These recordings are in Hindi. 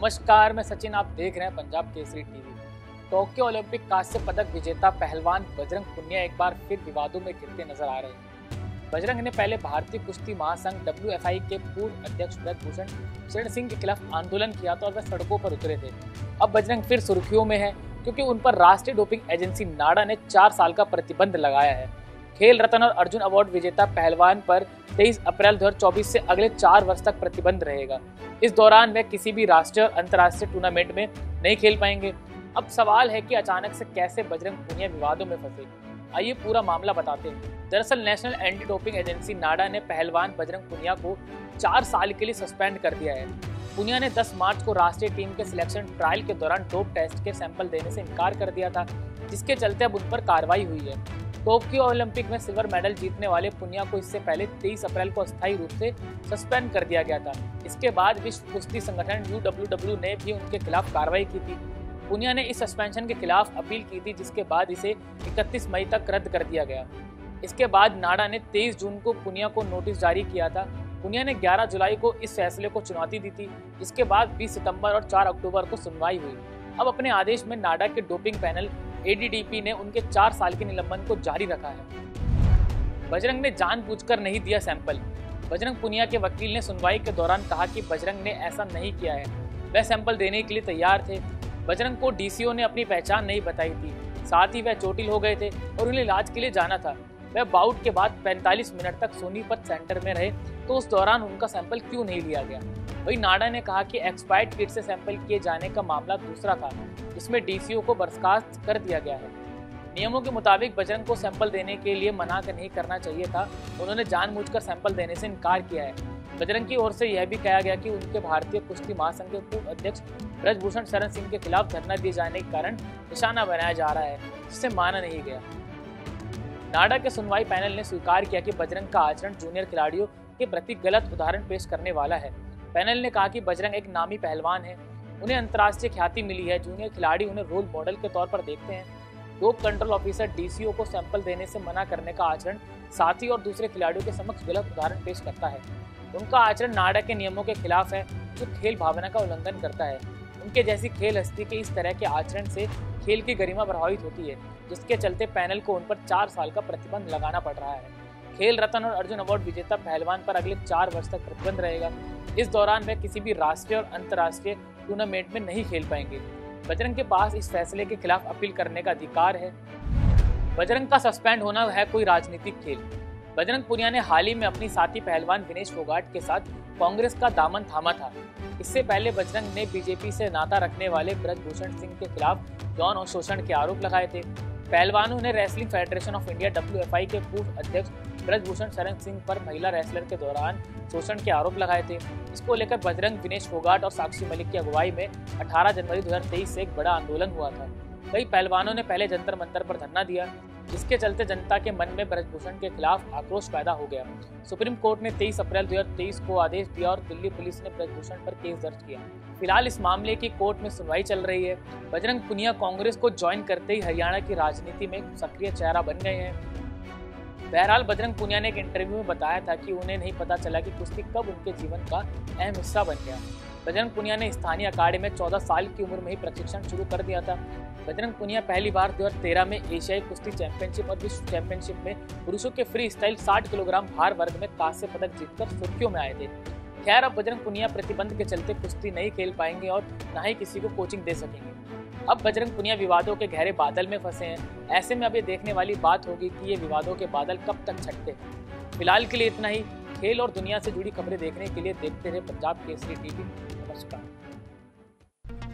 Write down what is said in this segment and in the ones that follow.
नमस्कार, मैं सचिन। आप देख रहे हैं Punjab Kesari TV. Tokyo Olympic कांस्य पदक विजेता पहलवान बजरंग पुनिया एक बार फिर विवादों में घिरते नजर आ रहे हैं। बजरंग ने पहले भारतीय कुश्ती महासंघ WFI के पूर्व अध्यक्ष ब्रजभूषण शरण सिंह के खिलाफ आंदोलन किया था और वह सड़कों पर उतरे थे। अब बजरंग फिर सुर्खियों में है क्योंकि उन पर राष्ट्रीय डोपिंग एजेंसी नाडा ने 4 साल का प्रतिबंध लगाया है। खेल रत्न और अर्जुन अवार्ड विजेता पहलवान पर 23 अप्रैल 2024 से अगले 4 वर्ष तक प्रतिबंध रहेगा। इस दौरान वे किसी भी राष्ट्रीय और अंतर्राष्ट्रीय टूर्नामेंट में नहीं खेल पाएंगे। अब सवाल है कि अचानक से कैसे बजरंग पुनिया विवादों में फंसे। आइए पूरा मामला बताते हैं। दरअसल नेशनल एंटी डोपिंग एजेंसी नाडा ने पहलवान बजरंग पुनिया को 4 साल के लिए सस्पेंड कर दिया है। पुनिया ने 10 मार्च को राष्ट्रीय टीम के सिलेक्शन ट्रायल के दौरान डोप टेस्ट के सैंपल देने से इनकार कर दिया था, जिसके चलते अब उन पर कार्रवाई हुई है। टोक्यो ओलंपिक में सिल्वर मेडल जीतने वाले पुनिया को इससे पहले 23 अप्रैल को अस्थायी रूप से सस्पेंड कर दिया गया था। इसके बाद विश्व कुश्ती संगठन UWW ने भी उनके खिलाफ कार्रवाई की थी। पुनिया ने इस सस्पेंशन के खिलाफ अपील की थी, जिसके बाद इसे 31 मई तक रद्द कर दिया गया। इसके बाद नाडा ने 23 जून को पुनिया को नोटिस जारी किया था। पुनिया ने 11 जुलाई को इस फैसले को चुनौती दी थी, जिसके बाद 20 सितंबर और 4 अक्टूबर को सुनवाई हुई। अब अपने आदेश में नाडा के डोपिंग पैनल ADDP ने उनके 4 साल के निलंबन को जारी रखा है। बजरंग ने जानबूझकर नहीं दिया सैंपल। बजरंग पुनिया के वकील ने सुनवाई के दौरान कहा कि बजरंग ने ऐसा नहीं किया है, वह सैंपल देने के लिए तैयार थे। बजरंग को DCO ने अपनी पहचान नहीं बताई थी, साथ ही वह चोटिल हो गए थे और उन्हें इलाज के लिए जाना था। वह बाउट के बाद 45 मिनट तक सोनीपत सेंटर में रहे, तो उस दौरान उनका सैंपल क्यों नहीं लिया गया। वहीं नाडा ने कहा कि एक्सपायर्ड किट से सैंपल किए जाने का मामला दूसरा था, जिसमें DCO को बर्खास्त कर दिया गया है। नियमों के मुताबिक बजरंग को सैंपल देने के लिए मना नहीं करना चाहिए था। उन्होंने जानबूझकर सैंपल देने से इनकार किया है। बजरंग की ओर से यह भी कहा गया कि उनके भारतीय कुश्ती महासंघ के पूर्व अध्यक्ष ब्रजभूषण शरण सिंह के खिलाफ धरना दिए जाने के कारण निशाना बनाया जा रहा है, जिसे माना नहीं गया। नाडा के सुनवाई पैनल ने स्वीकार किया कि बजरंग का आचरण जूनियर खिलाड़ियों के प्रति गलत उदाहरण पेश करने वाला है। पैनल ने कहा कि बजरंग एक नामी पहलवान है, उन्हें अंतर्राष्ट्रीय ख्याति मिली है। जूनियर खिलाड़ी उन्हें रोल मॉडल के तौर पर देखते हैं। डोप कंट्रोल ऑफिसर DCO को सैंपल देने से मना करने का आचरण साथी और दूसरे खिलाड़ियों के समक्ष गलत उदाहरण पेश करता है। उनका आचरण नाडा के नियमों के खिलाफ है, जो खेल भावना का उल्लंघन करता है। उनके जैसी खेल हस्ती के इस तरह के आचरण से खेल की गरिमा प्रभावित होती है, जिसके चलते पैनल को उन पर 4 साल का प्रतिबंध लगाना पड़ रहा है। खेल रत्न और अर्जुन अवार्ड विजेता पहलवान पर अगले 4 वर्ष तक प्रतिबंध रहेगा। इस दौरान वे किसी भी राष्ट्रीय और अंतर्राष्ट्रीय टूर्नामेंट में नहीं खेल पाएंगे। बजरंग के पास इस फैसले के खिलाफ अपील करने का अधिकार है। बजरंग का सस्पेंड होना है कोई राजनीतिक खेल। बजरंग पुनिया ने हाल ही में अपनी साथी पहलवान विनेश फोगाट के साथ कांग्रेस का दामन थामा था। इससे पहले बजरंग ने BJP से नाता रखने वाले ब्रजभूषण सिंह के खिलाफ यौन शोषण के आरोप लगाए थे। पहलवानों ने wrestling federation of India WFI के पूर्व अध्यक्ष ब्रजभूषण शरण सिंह पर महिला रेसलर के दौरान शोषण के आरोप लगाए थे। इसको लेकर बजरंग, विनेश फोगाट और साक्षी मलिक की अगुवाई में 18 जनवरी 2023 से एक बड़ा आंदोलन हुआ था। कई पहलवानों ने पहले जंतर मंतर पर धरना दिया, जिसके चलते जनता के मन में ब्रजभूषण के खिलाफ आक्रोश पैदा हो गया। सुप्रीम कोर्ट ने 23 अप्रैल 2023 को आदेश दिया और दिल्ली पुलिस ने ब्रजभूषण पर केस दर्ज किया। फिलहाल इस मामले की कोर्ट में सुनवाई चल रही है। बजरंग पुनिया कांग्रेस को ज्वाइन करते ही हरियाणा की राजनीति में सक्रिय चेहरा बन गए हैं। बहरहाल बजरंग पुनिया ने एक इंटरव्यू में बताया था कि उन्हें नहीं पता चला कि कुश्ती कब उनके जीवन का अहम हिस्सा बन गया। बजरंग पुनिया ने स्थानीय अखाड़े में 14 साल की उम्र में ही प्रशिक्षण शुरू कर दिया था। बजरंग पुनिया पहली बार 2013 में एशियाई कुश्ती चैंपियनशिप और विश्व चैंपियनशिप में पुरुषों के फ्री स्टाइल 60 किलोग्राम भार वर्ग में कांस्य पदक जीतकर सुर्खियों में आए थे। खैर, अब बजरंग पुनिया प्रतिबंध के चलते कुश्ती नहीं खेल पाएंगे और न ही किसी को कोचिंग दे सकेंगे। अब बजरंग पुनिया विवादों के गहरे बादल में फंसे हैं। ऐसे में अब ये देखने वाली बात होगी कि ये विवादों के बादल कब तक छटते हैं। फिलहाल के लिए इतना ही। खेल और दुनिया से जुड़ी खबरें देखने के लिए देखते रहे पंजाब केसरी टीवी। नमस्कार।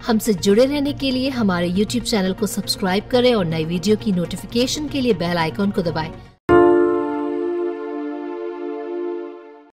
हमसे जुड़े रहने के लिए हमारे YouTube चैनल को सब्सक्राइब करें और नई वीडियो की नोटिफिकेशन के लिए बेल आइकॉन को दबाएं।